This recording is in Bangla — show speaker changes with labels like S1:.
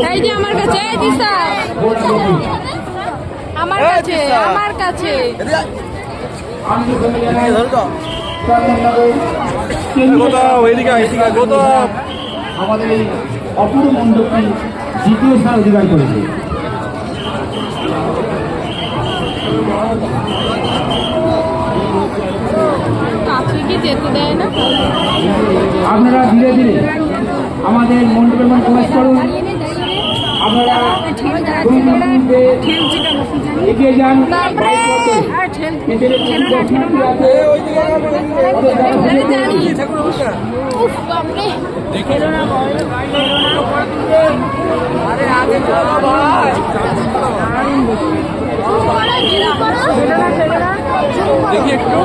S1: এই যে আমার কাছে আমার কাছে
S2: আমাদের এই অপূর্ব মণ্ডপটি দ্বিতীয় স্থান অধিকার করেছে। আপনারা ধীরে ধীরে আমাদের মণ্ডপের মধ্যে প্রবেশ করুন। আপনারা এগিয়ে যান।
S3: দেখি একটু